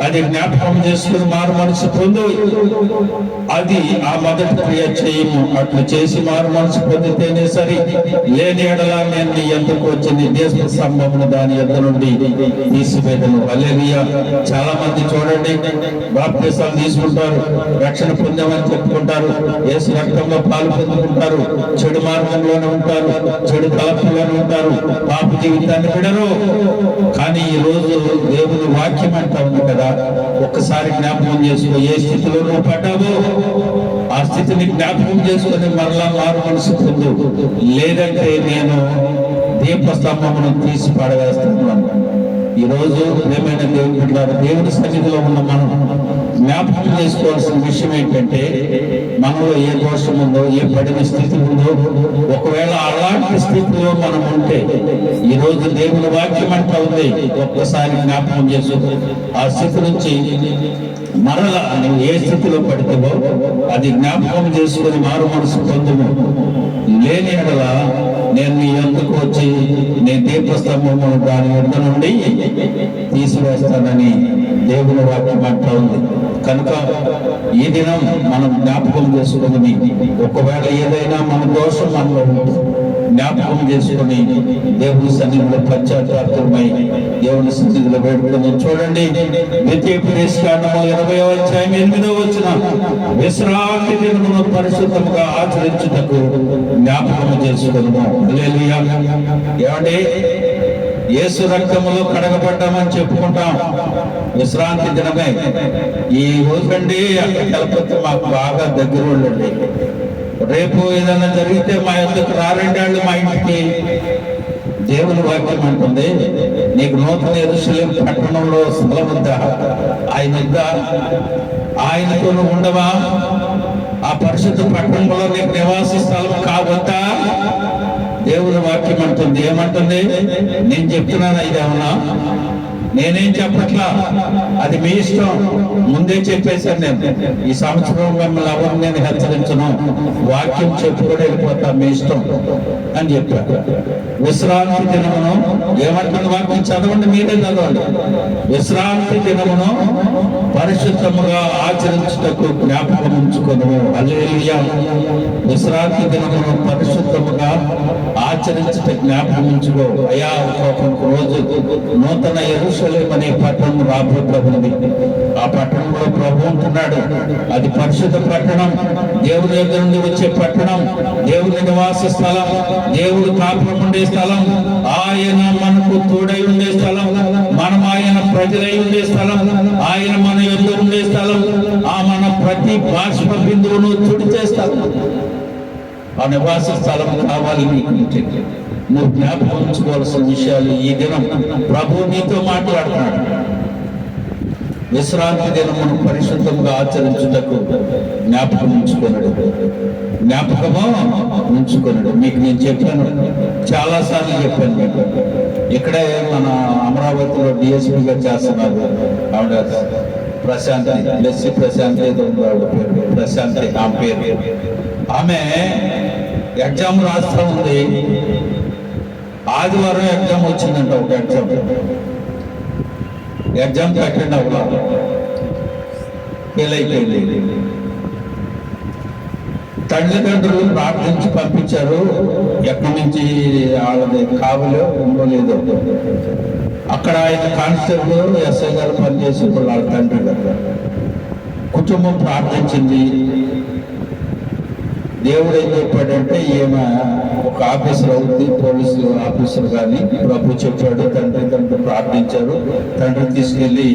అది జ్ఞాపకం చేసుకుని మారు మనసు పొందు, అది ఆ మొదటి క్రియ చేయము. అట్లు చేసి మారు మనసు పొందితేనే సరి, లేని ఎడలా నేను నీ ఎందుకు వచ్చి నీ దేశ స్తంభమును దాని యొద్ద నుండి తీసివేదను. హల్లెలూయా. చాలా మంది చూడండి, బాప్తిసాలు తీసుకుంటారు, రక్షణ పొందామని చెప్పుకుంటారు, యేసు రక్తంలో పాలు పొందుకుంటారు, చెడు మార్గంలోనే ఉంటారు, చెడు తలపుల్లోనే ఉంటారు, పాప జీవితాన్ని విడరు. కానీ ఈ రోజు దేవుని వాక్యం అంటా ఉంది కదా, ఒక్కసారి జ్ఞాపకం చేసుకో. ఏ స్థితిలో నువ్వు పడ్డావో ఆ స్థితిని జ్ఞాపకం చేసుకుని మరలా మారు మనసు పొందు, లేదంటే నేను దీపస్తంభమును తీసి పడవేస్తున్నాను. ఈ రోజు ప్రియమైన దేవుని బిడ్డలారా, దేవుని సన్నిధిలో ఉన్న మనం జ్ఞాపకం చేసుకోవాల్సిన విషయం ఏంటంటే, మనలో ఏ దోషం ఉందో, ఏ పడిన స్థితి ఉందో, ఒకవేళ అలాంటి స్థితిలో మనం ఉంటే ఈ రోజు దేవుని వాక్యం అంటా ఉంది, ఒక్కసారి జ్ఞాపకం చేసుకో. ఆ స్థితి నుంచి మరలా నువ్వు ఏ స్థితిలో పడితేవో అది జ్ఞాపకం చేసుకుని మారు మనసు పొందుము. లేని ఎడల నేను నీ ఎందుకు వచ్చి నేను దీపస్తంభము దాని వద్ద నుండి తీసివేస్తానని దేవుని వాక్యం అంటా ఉంది. కనుక ఈ దినం మనం జ్ఞాపకం చేసుకుని, ఒకవేళ ఏదైనా మన దోషం మనలో ఉంటే జ్ఞాపకం చేసుకుని దేవుని సన్నిధిలో పశ్చాత్తాపమై దేవుని సన్నిధిలో వేడుకుందాం. చూడండి, ద్వితీయోపదేశకాండము 20వ అధ్యాయం 8వ వచనం, విశ్రాంతి దినమును పరిశుద్ధముగా ఆచరించుటకు జ్ఞాపకం చేసుకున్నాము. హల్లెలూయా. ఏమండి, యేసు రక్తములో కడగబడ్డామని చెప్పుకుంటాం, విశ్రాంతి దినమే. ఈ రోజండి అక్కడ కలపతి మాకు బాగా దగ్గర ఉండండి. రేపు ఏదైనా జరిగితే మా యొక్కకు రారెండాళ్ళు మా ఇంటికి. దేవుని వాక్యం అంటుంది, నీకు నూతన యెరూషలేము పట్టణంలో స్థలం ఉందా? ఆయన ఉందా? ఆయనతో నువ్వు ఉండవా? ఆ పరిశుద్ధ పట్టణంలో నీకు నివాస స్థలం కావద్దా? దేవుని వాక్యం అంటుంది. ఏమంటుంది? నేను చెప్తున్నాను, ఇదేమన్నా నేనేం చెప్పట్లా, అది మీ ఇష్టం. ముందే చెప్పేశాను నేను, ఈ సంవత్సరం మిమ్మల్ని ఎవరు నేను హెచ్చరించను, వాక్యం చెప్పుకొని వెళ్ళిపోతా, మీ ఇష్టం అని చెప్పారు. విశ్రాంతి దినమును ఏమంటుంది వాక్యం? చదవండి, మీరే చదవండి. విశ్రాంతి దినమును పరిశుద్ధముగా ఆచరించుటకు జ్ఞాపకం ఉంచుకొను. హల్లెలూయా. విశ్రాంతి దినమును పరిశుద్ధముగా ఆచరించుట జ్ఞాపకం ఉంచుకో. అయ్యా, ఒక్కొక్క రోజు నూతన యెరూషలేము అనే పట్టణం రాబోతుంది. ఆ పట్టణంలో ప్రభు ఉంటున్నాడు. అది పరిశుద్ధ పట్టణం, దేవుని దగ్గర నుండి వచ్చే పట్టణం, దేవుని నివాస స్థలం, దేవుడు కాపురం ఉండే స్థలం, ఆయన మనకు తోడై ఉండే స్థలం, మనం ఆయన ప్రజలై ఉండే స్థలం, ఆయన మన యొద్ద ఉండే స్థలం, ఆ మన ప్రతి బాష్ప బిందువును తుడిచే స్థలం. ఆ నివాస స్థలం కావాలి నీకు. నువ్వు జ్ఞాపకం ఉంచుకోవాల్సిన విషయాలు ఈ దినం ప్రభు నీతో మాట్లాడుతున్నాడు. విశ్రాంతి దినమును పరిశుద్ధంగా ఆచరించుటకు జ్ఞాపకం ఉంచుకున్నాడు. జ్ఞాపకము ఉంచుకున్నాడు. మీకు నేను చెప్పాను, చాలా సార్లు చెప్పాను. మీకు ఇక్కడే మన అమరావతిలో డిఎస్పీగా చేస్తున్నారు ఆవిడ, ప్రశాంతి, లెస్సి ప్రశాంతి ఏదో ఉంది ఆవిడ పేరు, ప్రశాంతి ఆమె పేరు. ఆమె ఎగ్జామ్ రాస్తా ఉంది. ఆదివారం ఎగ్జామ్ వచ్చిందంట, ఒక ఎగ్జామ్ అటెండ్ అవ్వాలి, ఫెయిల్ అయిపోయింది. తల్లిదండ్రులు ప్రార్థించి పంపించారు. ఎక్కడి నుంచి వాళ్ళది కావులో ఉందో లేదో. అక్కడ ఆయన కానిస్టేబుల్ ఎస్ఐ గారు పనిచేసి వాళ్ళ తండ్రి గారు కుటుంబం ప్రార్థించింది. దేవుడు ఏం చెప్పాడంటే, ఈమె ఒక ఆఫీసర్ అవుతుంది, పోలీసు ఆఫీసర్ కానీ ప్రభు చెప్పాడు. తండ్రి ప్రార్థించారు. తండ్రి తీసుకెళ్ళి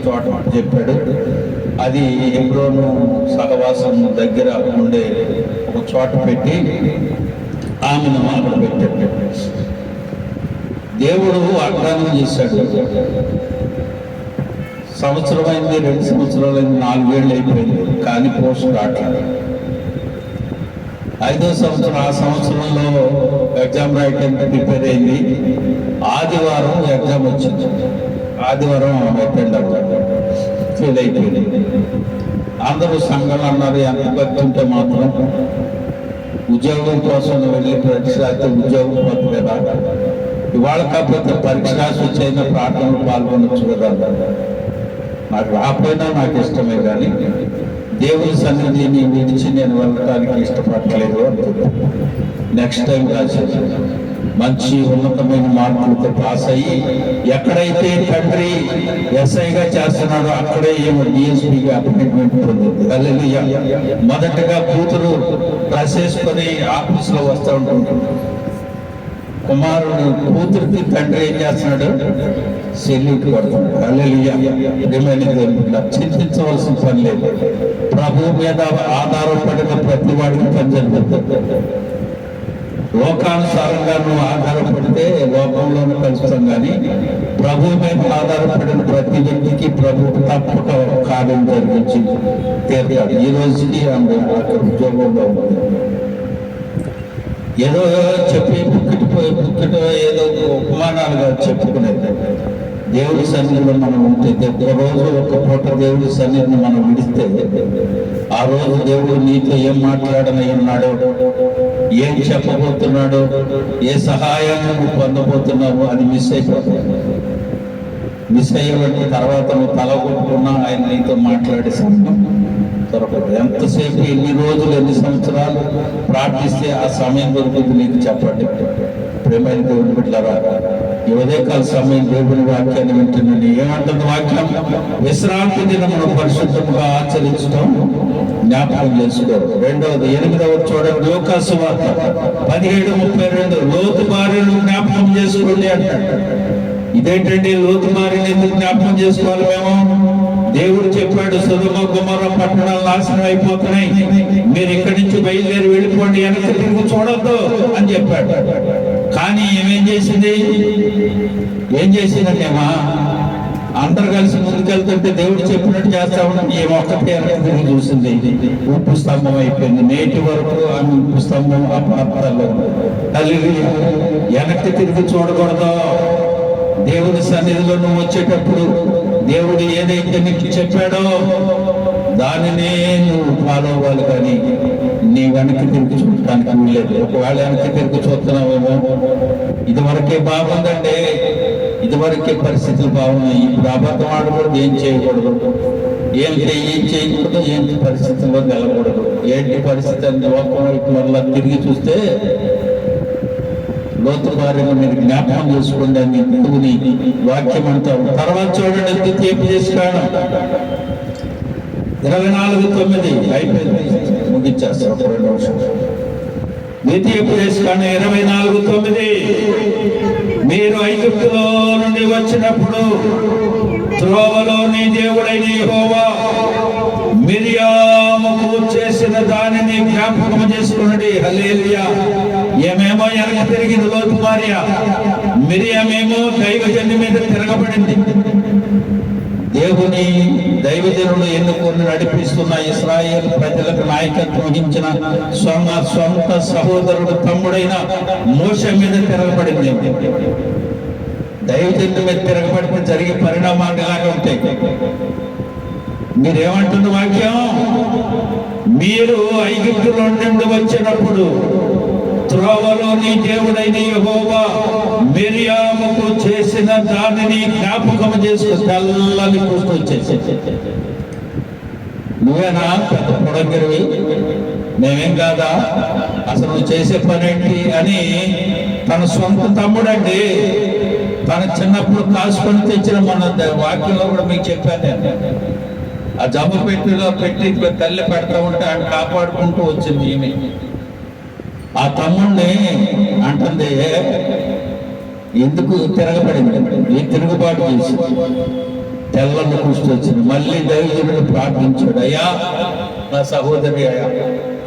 తోట చెప్పాడు. అది హెబ్రోను సహవాసం దగ్గర ఉండే ఒక చోట పెట్టి ఆమెను అక్కడ పెట్టాడు. దేవుడు వాగ్దానం చేశాడు. సంవత్సరం అయింది, 2 సంవత్సరాలు అయింది, 4 ఏళ్ళు అయిపోయింది, కానీ పోస్ట్ రావట్లేదు. 5వ సంవత్సరం, ఆ సంవత్సరంలో ఎగ్జామ్ రాయడానికి ప్రిపేర్ అయింది. ఆదివారం ఎగ్జామ్ వచ్చింది. ఆదివారం అటెండ్ అవ్వాలి, ఫెయిల్ అయిపోయింది. అందరూ సంఘాలు అన్నారు, ఎంత భక్తి ఉంటే మాత్రం ఉద్యోగం కోసం వెళ్ళి పరీక్ష రాస్తే ఉద్యోగం పోతుంది కదా, ఇవాళ కాకపోతే పరీక్ష రాసి వచ్చైనా ప్రార్థనలు పాల్గొనొచ్చు కదా. నాకు రాకపోయినా నాకు ఇష్టమే, కానీ దేవుని సన్నిధిని విడిచి నేను వెళ్ళడానికి ఇష్టపడలేదు అని చెప్పాను. నెక్స్ట్ టైం రాశాను, మంచి ఉన్నతమైన మార్కులతో పాస్ అయ్యి ఎక్కడైతే తండ్రి ఎస్ఐగా చేస్తున్నాడో అక్కడే ఏమో డిఎస్పీగా అపాయింట్మెంట్ పొందింది. హల్లెలూయా. మొదటగా కూతురు రాసేసుకొని ఆఫీస్లో వస్తూ ఉంటుంది. కుమారుడు కూతురికి తండ్రి ఏం చేస్తున్నాడు? సెల్యూట్ కొడుతున్నాడు. హల్లెలూయా. చింతించవలసిన పని లేదు. ప్రభు మీద ఆధారపడిన ప్రతి వాడికి పని జరుగుతుంది. లోకానుసారంగా నువ్వు ఆధారపడితే లోకంలోనే కలుస్తాం, కానీ ప్రభు మీద ఆధారపడిన ప్రతి వ్యక్తికి ప్రభు తప్పక కార్యం జరిగించి తీరుతాడు. ఈ రోజుకి అక్కడ ఉద్యోగంలో ఉంది. ఏదో చెప్పి బుక్కిట ఏదో ఉపమానాలుగా చెప్పుకునేది. దేవుడి సన్నిధిలో మనం ఉంటే రోజు ఒక పూట దేవుడి సన్నిధిని మనం విడిస్తే ఆ రోజు దేవుడు నీతో ఏం మాట్లాడనై ఉన్నాడో, ఏం చెప్పబోతున్నాడో, ఏ సహాయం నువ్వు పొందబోతున్నావు అని మిస్ అయిపోతుంది. మిస్ అయ్యేవాటి తర్వాత నువ్వు తల కొట్టుకున్నా ఆయన నీతో మాట్లాడే సమయం దొరకదు. ఎంతసేపు ఎన్ని రోజులు ఎన్ని సంవత్సరాలు ప్రార్థిస్తే ఆ సమయం దొరుకుతుంది నీకు చెప్పండి. ప్రేమైన దేవుని బిడ్డలారా, ఈ ఉదయకాల సమయం దేవుని వాక్యాన్ని వింటున్నాను. ఏమంటుంది వాక్యం? విశ్రాంతి దినమును పరిశుద్ధంగా ఆచరించడం జ్ఞాపకం చేసుకోరు. రెండవది 8వ చూడండి, లూకా సువార్త 17:32 లోతు భార్యను జ్ఞాపకం చేసుకోండి అంటాడు. ఇదేంటండి లోతు భార్యను ఎందుకు జ్ఞాపకం చేసుకోవాలి మేము? దేవుడు చెప్పాడు, సొదొమ గొమొర్రా పట్టణాలు నాశనం అయిపోతున్నాయి, మీరు ఇక్కడి నుంచి బయలుదేరి వెళ్ళిపోండి, వెనక్కి తిరిగి చూడొద్దు అని చెప్పాడు. కానీ ఏమేం చేసింది? ఏం చేసిందంటేమా అందరు కలిసి ముందుకెళ్తుంటే దేవుడు చెప్పినట్టు చేస్తా ఉన్నాం. ఏ ఒక్కటి వెనక్కి తిరిగి చూసింది, ఉప్పు స్తంభం అయిపోయింది. నేటి వరకు ఆమె ఉప్పు స్తంభం ఆ ప్రాంతాల్లో. హల్లెలూయా. వెనక్కి తిరిగి చూడకూడదు. దేవుని సన్నిధిలో నువ్వు వచ్చేటప్పుడు దేవుడు ఏదైతే నీకు చెప్పాడో దానినే నువ్వు ఫాలో అవ్వాలి, కానీ నీ వెనక్కి తిరిగి చూడటానికి వీల్లేదు. ఒకవేళ వెనక్కి తిరిగి చూస్తున్నావేమో, ఇదివరకే బాగుందంటే, ఇదివరకే పరిస్థితులు బాగున్నాయి, ఇప్పుడు అబద్ధం ఆడకూడదు, ఏం చేయకూడదు, ఏం చేయకూడదు, ఏంటి పరిస్థితుల్లో వెళ్ళకూడదు. ఏంటి పరిస్థితి అంటే లోకం వైపు మళ్ళా తిరిగి చూస్తే లోతు భార్యను మీరు జ్ఞాపకం చేసుకోండి అని దేవుని వాక్యం అంటారు. తర్వాత చూడండి, ద్వితీయోపదేశకాండం 24:9 అయిపోయింది, ముగించేస్తారు ఒక 2 నిమిషాలు. ద్వితీయోపదేశకాండం 24:9 మీరు ఐగుప్తులో నుండి వచ్చినప్పుడు త్రోవలో నీ దేవుడైన యెహోవా మిరియాముకు చేసిన దానిని జ్ఞాపకం చేసుకున్నది. హల్లెలూయా. ఏమేమో వెనక తిరిగింది లోతు భార్య, మిరియామేమో దైవజనుడి మీద తిరగబడింది. దేవుని దైవజనుడు ఎన్నుకొని నడిపిస్తున్న ఇశ్రాయేలు ప్రజలకు నాయకత్వం వహించిన సొంత సహోదరుడు తమ్ముడైన మోషే మీద తిరగబడింది. దైవజనుడి మీద తిరగబడితే జరిగే పరిణామాలు ఎలాగా ఉంటాయి? మీరేమంటున్న వాక్యం? మీరు ఐగుప్తులో నుండి వచ్చినప్పుడు త్రోవలో నీ దేవుడైన యెహోవా మిరియాముకు చేసిన దానిని జ్ఞాపకం చేసుకు. తెల్లని పూసుకొచ్చేసి, నువ్వేనా పెద్ద పొడగిరివి, మేమేం కాదా, అసలు నువ్వు చేసే పనేంటి అని తన సొంత తమ్ముడండి, తన చిన్నప్పుడు కాసుకొని తెచ్చిన మన వాక్యంలో కూడా మీకు చెప్పాను. ఆ జబ్బు పెట్టిలో పెట్టి తల్లి పెడతా ఉంటే ఆయన కాపాడుకుంటూ వచ్చింది ఈమె. ఆ తమ్ముడిని అంటుంది, ఎందుకు తిరగబడింది, ఈ తిరుగుబాటు చేసి తెల్లని కుష్టి వచ్చింది. మళ్ళీ దైవజనుడు ప్రార్థించాడు, అయ్యా నా సహోదరి, అయ్యా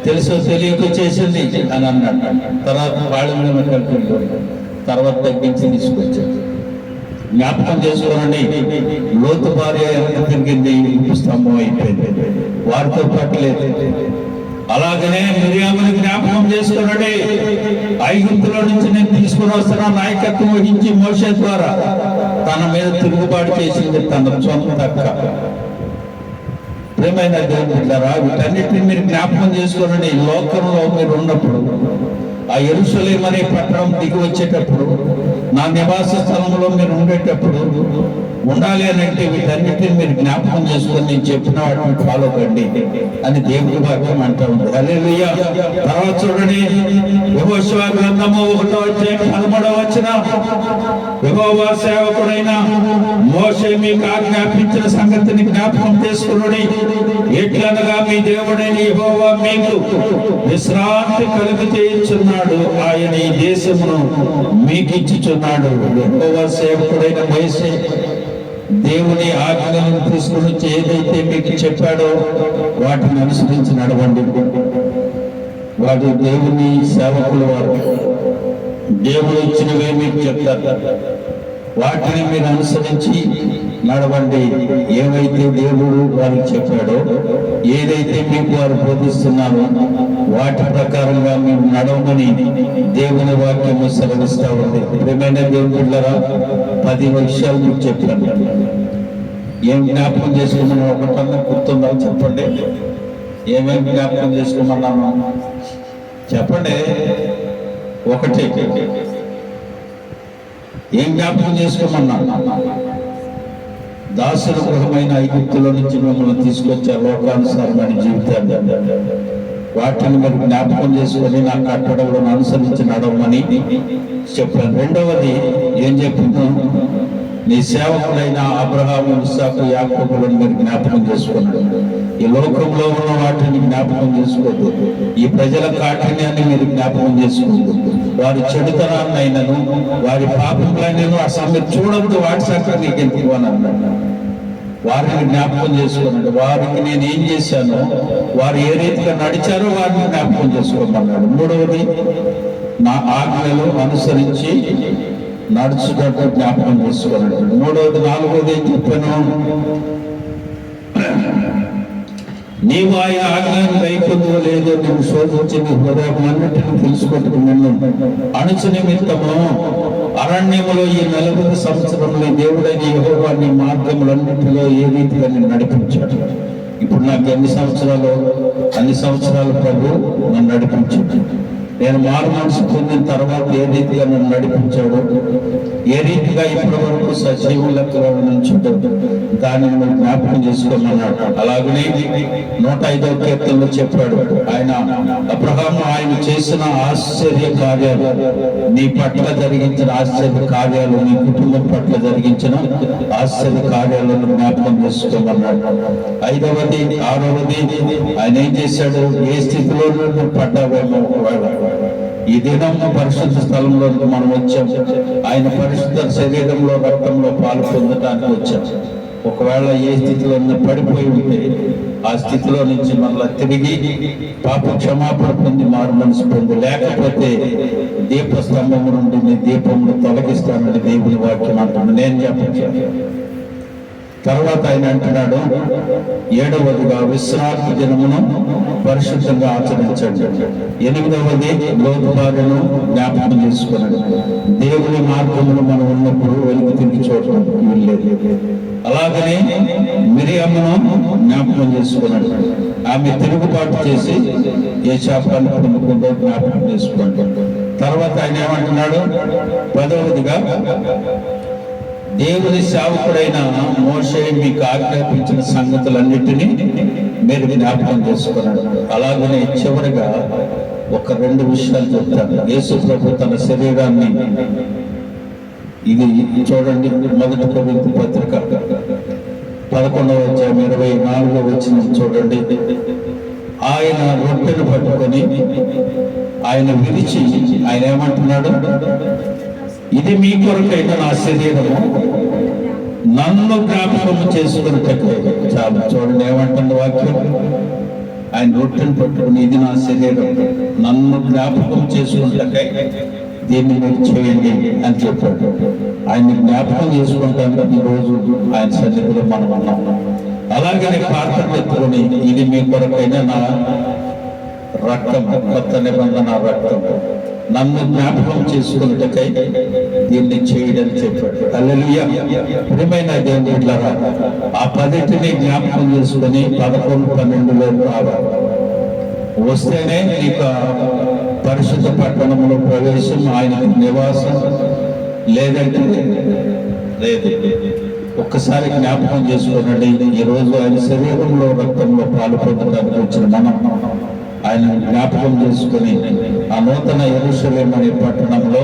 తెలుసో తెలియక చేసింది అని అన్నాడు. తర్వాత వాళ్ళ మీద కలిపి తర్వాత తగ్గించి తీసుకొచ్చాడు. జ్ఞాపకం చేసుకోనండి, లోతు భార్య ఎంత తిరిగింది, ఉప్పు స్తంభం అయిపోయింది, వారితో పట్టలేదు. అలాగనే మిరియాముని జ్ఞాపకం చేసుకోనండి, ఐగుప్తులో నుంచి నేను తీసుకుని వస్తున్నా నాయకత్వం వహించి మోషే ద్వారా తన మీద తిరుగుబాటు చేసింది తన సొంత అక్క. ప్రియమైన దేవుని బిడ్డలారా, వీటన్నిటిని మీరు జ్ఞాపకం చేసుకోనండి. ఈ లోకంలో మీరు ఉన్నప్పుడు, ఆ యెరూషలేము అనే పట్టణం దిగి వచ్చేటప్పుడు, నా నివాస స్థలంలో మీరు ఉండేటప్పుడు ఉండాలి అని అంటే వీటన్నిటిని మీరు జ్ఞాపకం చేసుకొని నేను చెప్పిన వాటిని ఫాలో కండి అని దేవుడి వాక్యం అంటూ ఉంది. హల్లెలూయా. తర్వాత చూడండి, యెహోషువ గ్రంథము 1వ అధ్యాయం 13వ వచనం, యెహోవా సేవకుడైన మోషే మీకు ఆజ్ఞాపించిన సంగతిని జ్ఞాపకం చేసుకునుడి. ఎట్లనగా మీ దేవుడైన యెహోవా మీకు విశ్రాంతి కలుగ చేయుచున్నాడు. ఆయన ఈ దేశమును మీకు ఇచ్చుచున్నాడు. యెహోవా సేవకుడైన మోషే దేవుని ఆజ్ఞలను తీసుకుని వచ్చి ఏదైతే మీకు చెప్పాడో వాటిని అనుసరించి నడవండి. వాడు దేవుని సేవకులు, వారు దేవుడు ఇచ్చినవే మీకు చెప్తారు. వాటిని మీరు అనుసరించి నడవండి. ఏవైతే దేవుడు వారికి చెప్పాడో, ఏదైతే మీకు వారు బోధిస్తున్నారో వాటి ప్రకారంగా మీరు నడవమని దేవుని వాక్యము సెలవిస్తా ఉంది. ప్రియమైన దేవుని బిడ్డలారా, 10 విషయాలు మీకు చెప్పాను. ఏం జ్ఞాపకం చేసుకోమని ఒకటన్నా గుర్తుందా చెప్పండి. ఏమేమి జ్ఞాపకం చేసుకోమన్నాను చెప్పండి. ఒకటి ఏం జ్ఞాపకం చేసుకోమన్నాను? దాసుల గృహమైన ఐగుప్తులో నుంచి మిమ్మల్ని తీసుకొచ్చే లోకానుసారమైన జీవితాన్ని, వాటిని మీరు జ్ఞాపకం చేసుకొని నా కట్టడలను అనుసరించి నడవమని చెప్పాను. రెండవది ఏం చెప్తున్నాను? నీ సేవకుడైన అబ్రహాము, ఇస్సాకు, యాకోబులను మీరు జ్ఞాపకం చేసుకున్నాడు. ఈ లోకంలో ఉన్న వాటిని జ్ఞాపకం చేసుకోవద్దు. ఈ ప్రజల కాఠిన్యాన్ని మీరు జ్ఞాపకం చేసుకోవద్దు. వారి చెడుతనాన్ని అయినను, వారి పాపములైనను అసలు మీరు చూడద్దు. వాటి సంఖ్య నీకు ఎందుకు అని అన్నాడు. వారిని జ్ఞాపకం చేసుకున్నాడు. వారికి నేను ఏం చేశానో, వారు ఏ రీతిగా నడిచారో వారిని జ్ఞాపకం చేసుకోమన్నాడు. మూడవది, నా ఆజ్ఞలు అనుసరించి నడుచుకుంటూ జ్ఞాపకం చేసుకోవాలంటే. మూడవది, నాలుగవది ఏం చెప్పాను? నీవు ఆయన ఆజ్ఞను గైకొందువో లేదో నువ్వు శోధించి నీ హృదయం అన్నిటిని తెలుసుకుంటూ నిన్ను అణుచు నిమిత్తము అరణ్యములో ఈ 40 సంవత్సరంలో దేవుడైన యెహోవా నీ మార్గములన్నిటిలో ఏ రీతిగా నేను నడిపించాడు. ఇప్పుడు నాకు అన్ని సంవత్సరాలు ప్రభు నన్ను నడిపించాడు. నేను మారు మనసు పొందిన తర్వాత ఏ రీతిగా నన్ను నడిపించాడు, ఏ రీతిగా ఇప్పటి వరకు సజీవుల లెక్కలో నుంచి దానిని నువ్వు జ్ఞాపకం చేసుకోమన్నాడు. అలాగనే 105వ కీర్తనలో చెప్పాడు, ఆయన అబ్రహాము ఆయన చేసిన ఆశ్చర్య కార్యాలు, నీ పట్ల జరిగించిన ఆశ్చర్య కార్యాలు, నీ కుటుంబం పట్ల జరిగించిన ఆశ్చర్య కార్యాలను జ్ఞాపకం చేసుకోమన్నాడు. 5వది 6వది ఆయన ఏం చేశాడు? ఏ స్థితిలో పడ్డావేమో ఒకవేళ ఈ దినం పరిశుద్ధ స్థలంలోకి మనం వచ్చాం. ఆయన పరిశుద్ధ శరీరంలో రక్తంలో పాలు పొందడానికి వచ్చాం. ఒకవేళ ఏ స్థితిలో పడిపోయి ఉంటే ఆ స్థితిలో నుంచి మళ్ళా తిరిగి పాప క్షమాపణ పొంది మారు మనసు పొంది, లేకపోతే దీపస్తంభము నుండి నీ దీపమును తొలగిస్తానని దేవుని వాక్యం అంటున్నాడు. నేను చెప్పాను. తర్వాత ఆయన అంటున్నాడు, 7వదిగా విశ్రాంతి దినమును పరిశుద్ధంగా ఆచరించండి. 8వది లోతు భార్యను జ్ఞాపకం చేసుకున్నాడు. దేవుని మార్గమును మనం ఉన్నప్పుడు వెలుగు తిరిగి చూడటం వీల్లేదు. అలాగనే మిరియామును జ్ఞాపకం చేసుకున్నాడు. ఆమె తిరుగుబాటు చేసి ఏ శాపాన్ని పొందుకుందో జ్ఞాపకం చేసుకోండి. తర్వాత ఆయన ఏమంటున్నాడు? 10వదిగా దేవుని సేవకుడైన మోషే మీకు ఆజ్ఞాపించిన సంగతులన్నిటినీ మీరు జ్ఞాపకం చేసుకున్నాడు. అలాగనే చివరిగా ఒక 2 విషయాలు చెప్తాను. యేసు ప్రభు తన శరీరాన్ని, ఇది చూడండి, 1 కొరింథీ పత్రిక 11వ అధ్యాయం 24వ వచనం చూడండి. ఆయన రొట్టెను పట్టుకొని ఆయన విరిచి ఆయన ఏమంటున్నాడు? ఇది మీ కొరకైన నా శరీరము, నన్ను జ్ఞాపకం చేసుకున్నట్టు. చాలా చూడండి ఏమంటుంది వాక్యం. ఆయన రొట్టెను పట్టుకుని ఇది నా శరీరం, నన్ను జ్ఞాపకం చేసుకున్నట్టకై దీన్ని మీరు చేయండి అని చెప్పాడు. ఆయన్ని జ్ఞాపకం చేసుకుంటాను ఈరోజు ఆయన సన్నిధిలో మనం ఉన్నాం. అలాగనే పాత్రను ఎత్తుకొని ఇది మీ కొరకైన నా రక్తం, కొత్త నిబంధన రక్తం, నన్ను జ్ఞాపకం చేసుకున్నట్టకై దీన్ని చేయడని చెప్పాడు. హల్లెలూయా. ప్రియమైన దేవుని బిడ్డలారా, ఆ 10 జ్ఞాపకం చేసుకొని 11, 12లో రావాలి. వస్తేనే నీకు పరిశుద్ధ పట్టణంలో ప్రవేశం, ఆయన నివాసం. లేదంటే లేదు. ఒక్కసారి జ్ఞాపకం చేసుకోనండి. ఈరోజు ఆయన శరీరంలో రక్తంలో పాలు పొందడానికి వచ్చిన మనం ఆయన జ్ఞాపకం చేసుకుని ఆ నూతన యెరూషలేము అనే పట్టణంలో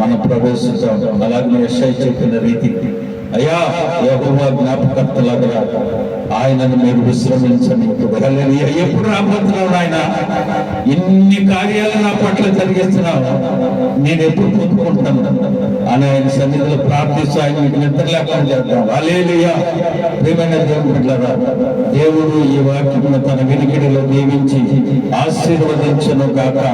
మనం ప్రవేశించాం. అలాగే యెషయా చెప్పిన రీతి, అయ్యా యెహోవా జ్ఞాపకర్తలాగా ఆయనను మీరు విశ్రమించండి. ఎప్పుడు రాబోతున్నావు ఆయన? ఇన్ని కార్యాలు నా పట్ల జరిగిస్తున్నావు, నేను ఎప్పుడు పొందుకుంటాను అని ఆయన సన్నిధిలో ప్రార్థిస్తూ ఆయన మీకు నిద్ర లేకుండా చేద్దాం. హల్లెలూయా. ప్రియమైన దేవుని బిడ్డలారా, దేవుడు ఈ వాక్యమును తన వినికిడిలో దీవించి ఆశీర్వదించును గాక.